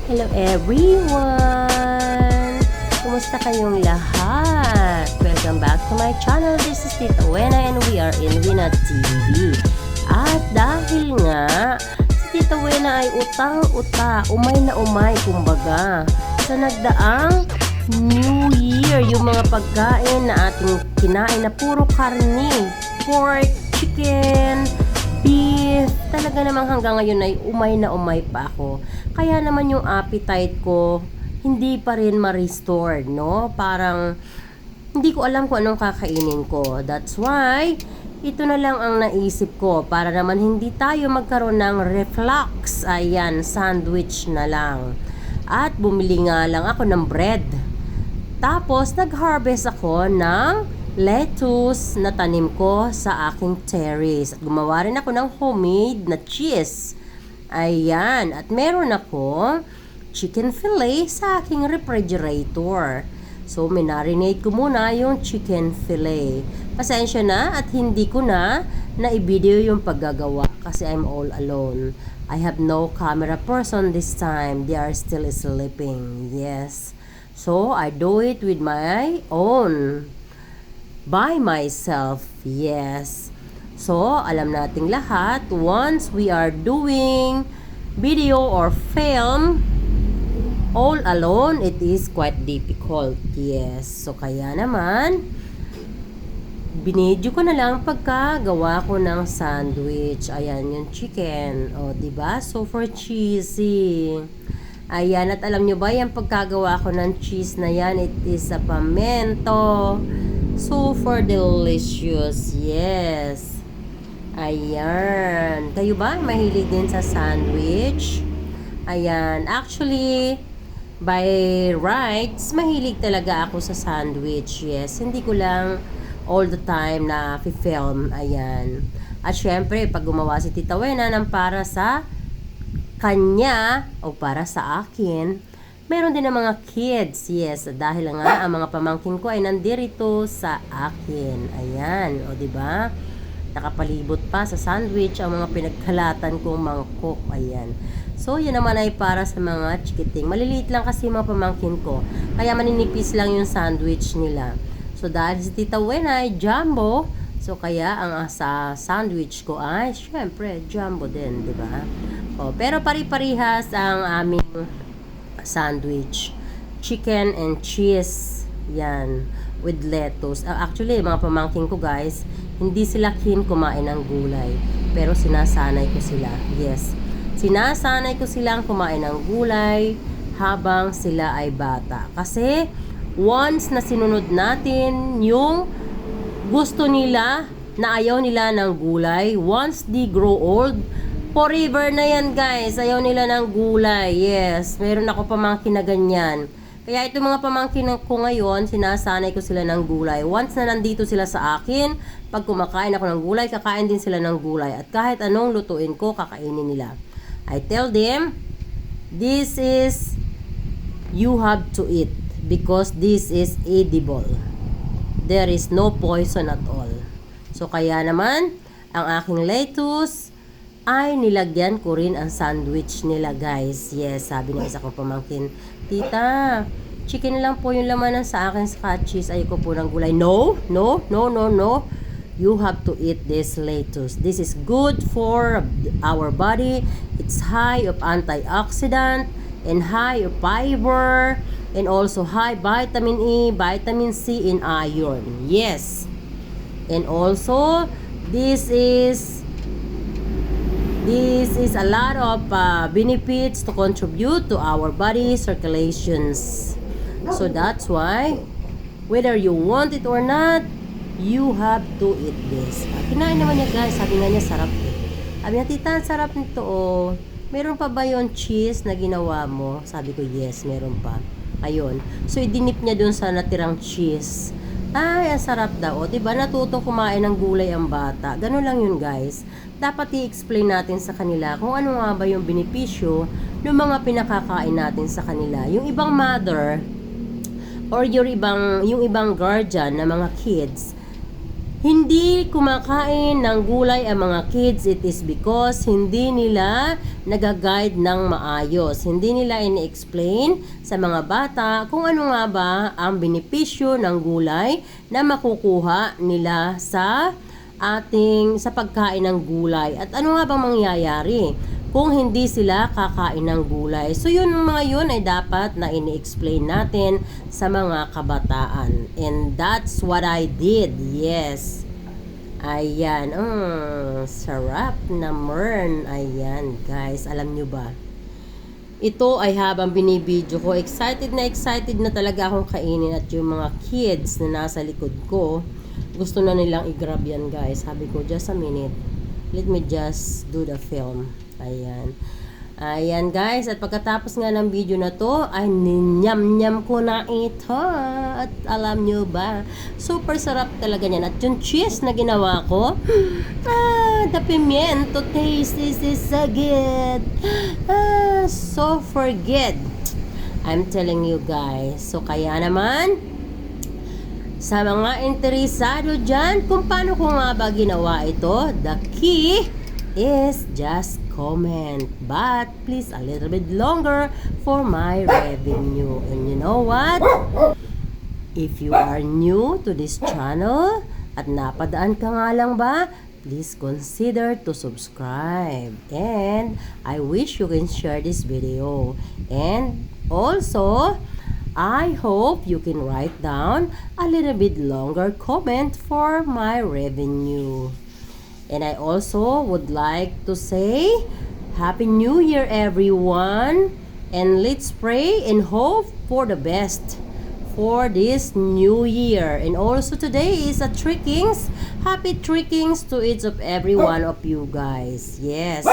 Hello everyone! Kumusta kayong lahat? Welcome back to my channel. This is Tita Wena and we are in Wena TV. At dahil nga, si Tita Wena ay utang-uta, umay na umay kumbaga, sa nagdaang New Year, yung mga pagkain na ating kinain na puro karni, pork, chicken, beef, talaga namang hanggang ngayon ay umay na umay pa ako. Kaya naman yung appetite ko hindi pa rin ma-restore, no? Parang hindi ko alam kung anong kakainin ko. That's why ito na lang ang naisip ko para naman hindi tayo magkaroon ng reflux. Ayan, sandwich na lang. At bumili nga lang ako ng bread. Tapos nag-harvest ako ng lettuce na tanim ko sa aking terrace. At gumawa rin ako ng homemade na cheese. Ayan. At meron ako chicken fillet sa aking refrigerator. So, minarinate ko muna yung chicken fillet. Pasensya na at hindi ko na i-video yung paggagawa kasi I'm all alone. I have no camera person this time. They are still sleeping. Yes. So, I do it with my own. By myself. Yes. So, alam nating lahat, once we are doing video or film all alone, it is quite difficult. Yes. So, kaya naman, binidyo ko na lang pagkagawa ko ng sandwich. Ayan, yung chicken. O, diba? Super cheesy. Ayan, at alam nyo ba, yung pagkagawa ko ng cheese na yan, it is a pimento. Super delicious. Yes. Ayan. Kayo ba mahilig din sa sandwich? Ayan. Actually, by rights, mahilig talaga ako sa sandwich. Yes. Hindi ko lang all the time na film. Ayan. At syempre, pag gumawa si Tita Wena ng para sa kanya o para sa akin, meron din ng mga kids. Yes, dahil nga ang mga pamangkin ko ay nandirito sa akin. Ayan, o diba? Nakapalibot pa sa sandwich ang mga pinagkalatan kong mangkok. Ayan. So, yan naman ay para sa mga chikiting. Maliliit lang kasi mga pamangkin ko. Kaya maninipis lang yung sandwich nila. So, dahil si Tita Wena ay jumbo, so kaya ang sa sandwich ko ay syempre jumbo din, diba? O, pero pari-parihas ang aming sandwich, chicken and cheese, yan, with lettuce. Actually, mga pamangkin ko guys, hindi sila keen kumain ng gulay, pero sinasanay ko sila. Yes, sinasanay ko silang kumain ng gulay habang sila ay bata, kasi once na sinunod natin yung gusto nila na ayaw nila ng gulay, once they grow old, forever na yan guys. Ayaw nila ng gulay. Yes. Meron ako pamangkin na ganyan. Kaya itong mga pamangkin ko ngayon, sinasanay ko sila ng gulay. Once na nandito sila sa akin, pag kumakain ako ng gulay, kakain din sila ng gulay. At kahit anong lutuin ko, kakainin nila. I tell them, this is, you have to eat. Because this is edible. There is no poison at all. So kaya naman, ang aking lettuce ay nilagyan ko rin ang sandwich nila guys. Yes, sabi ng isa kong pamangkin, Tita, chicken lang po yung lamanan sa akin sa cheese. Ayoko po ng gulay. No, no, no, no, no. You have to eat this lettuce. This is good for our body. It's high of antioxidant and high of fiber and also high vitamin E, vitamin C, and iron. Yes. And also, this is a lot of benefits to contribute to our body circulations. So that's why, whether you want it or not, you have to eat this. Kinain naman niya guys, sabi nga niya sarap eh. Sabi niya, Tita, sarap nito oh. Meron pa ba yung cheese na ginawa mo? Sabi ko, yes, meron pa. Ayun. So, idinip niya dun sa natirang cheese. Ay, ang sarap daw. O, diba? Natutong kumain ng gulay ang bata. Ganun lang yun, guys. Dapat i-explain natin sa kanila kung ano nga ba yung benepisyo ng mga pinakakain natin sa kanila. Yung ibang mother or yung ibang guardian na mga kids, Hindi kumakain ng gulay ang mga kids, it is because hindi nila nag-guide ng maayos. Hindi nila ini-explain sa mga bata kung ano nga ba ang benepisyo ng gulay na makukuha nila sa pagkain ng gulay. At ano nga bang mangyayari kung hindi sila kakain ng gulay. So yun mga yun ay dapat na ini-explain natin sa mga kabataan. And that's what I did. Yes. Ayan. Sarap naman. Ayan guys. Alam nyo ba? Ito ay habang binibidyo ko, excited na talaga akong kainin. At yung mga kids na nasa likod ko, gusto na nilang i-grab yan guys. Sabi ko, just a minute. Let me just do the film. Ayan. Ayan guys, at pagkatapos nga ng video na to, ay ninyam-nyam ko na ito. At alam nyo ba, super sarap talaga niyan. At yung cheese na ginawa ko, the pimiento taste is so good. So forget. I'm telling you guys. So kaya naman, sa mga interesado dyan, kung paano ko nga ba ginawa ito, the key is just comment, but please a little bit longer for my revenue. And you know what? If you are new to this channel at napadaan ka nga lang ba, please consider to subscribe. And I wish you can share this video. And also, I hope you can write down a little bit longer comment for my revenue. And I also would like to say, Happy New Year everyone! And let's pray and hope for the best for this new year. And also today is a Trickings. Happy Trickings to each of every one of you guys. Yes.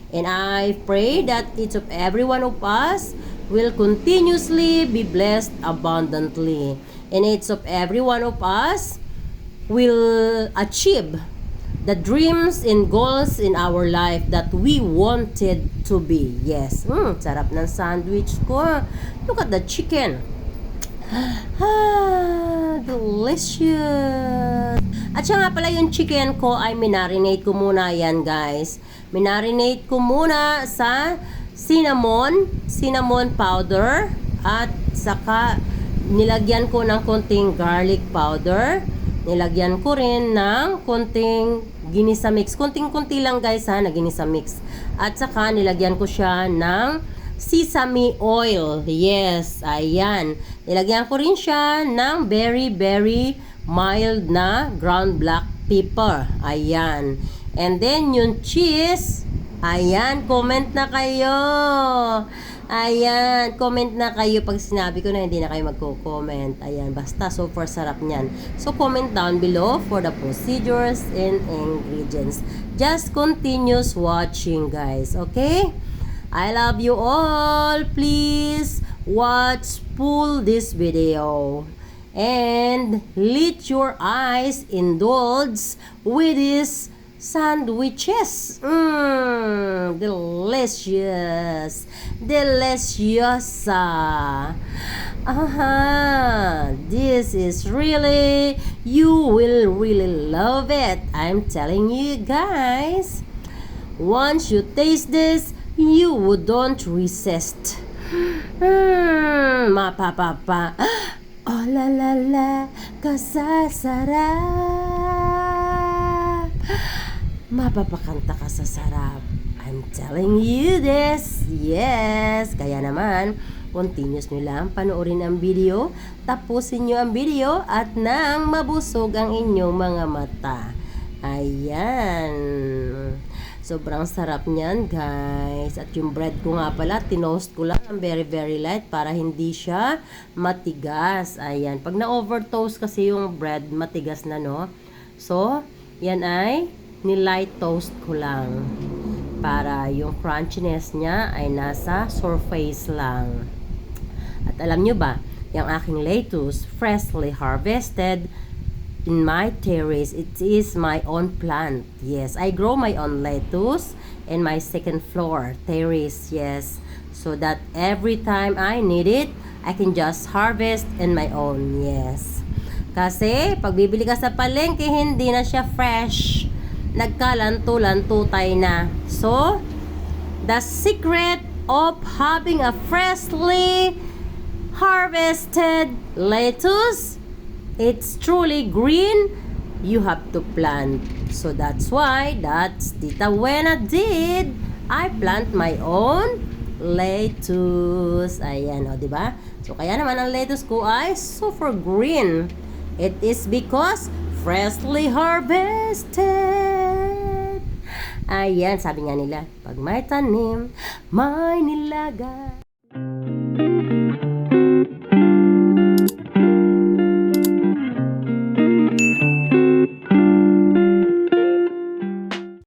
And I pray that each of every one of us will continuously be blessed abundantly. And each of every one of us will achieve the dreams and goals in our life that we wanted to be. Yes. Sarap ng sandwich ko. Look at the chicken. Delicious. At siya nga pala yung chicken ko ay minarinate ko muna yan guys. Minarinate ko muna sa cinnamon powder at saka nilagyan ko ng konting garlic powder. Nilagyan ko rin ng konting ginisa mix. Konting-konti lang guys ha, na ginisa mix. At saka nilagyan ko siya ng sesame oil. Yes, ayan. Nilagyan ko rin siya ng very mild na ground black pepper. Ayan. And then yung cheese, ayan, comment na kayo. Ayan, comment na kayo pag sinabi ko na hindi na kayo magko-comment. Ayan, basta super sarap niyan. So comment down below for the procedures and ingredients. Just continuous watching guys, okay? I love you all. Please watch full this video. And let your eyes indulge with this sandwiches. Delicious. Deliciosa. This is really, you will really love it. I'm telling you guys. Once you taste this, you wouldn't resist. Mapapapa. Oh la la la, kasasarap. Mapapakanta ka sa sarap. I'm telling you this. Yes. Kaya naman, continuous nyo lang panoorin ang video, tapusin nyo ang video at nang mabusog ang inyong mga mata. Ayan. Sobrang sarap niyan guys. At yung bread ko nga pala, tinoast ko lang ang very light para hindi siya matigas. Ayan. Pag na-overtoast kasi yung bread, matigas na no. So, yan ay ni-light toast ko lang para yung crunchiness niya ay nasa surface lang. At alam nyo ba, yung aking lettuce freshly harvested in my terrace. It is my own plant. Yes, I grow my own lettuce in my second floor terrace. Yes, so that every time I need it, I can just harvest in my own. Yes. Kasi, pag bibili ka sa palengke, hindi na siya fresh. Nagkalanto-lantutay na. So, the secret of having a freshly harvested lettuce, it's truly green, you have to plant. So that's why that's Tita Wena did. I plant my own lettuce. Ayan, o, diba? So kaya naman ang lettuce ko ay super green. It is because freshly harvested. Ayan, sabi nga nila, pag may tanim, may nilaga.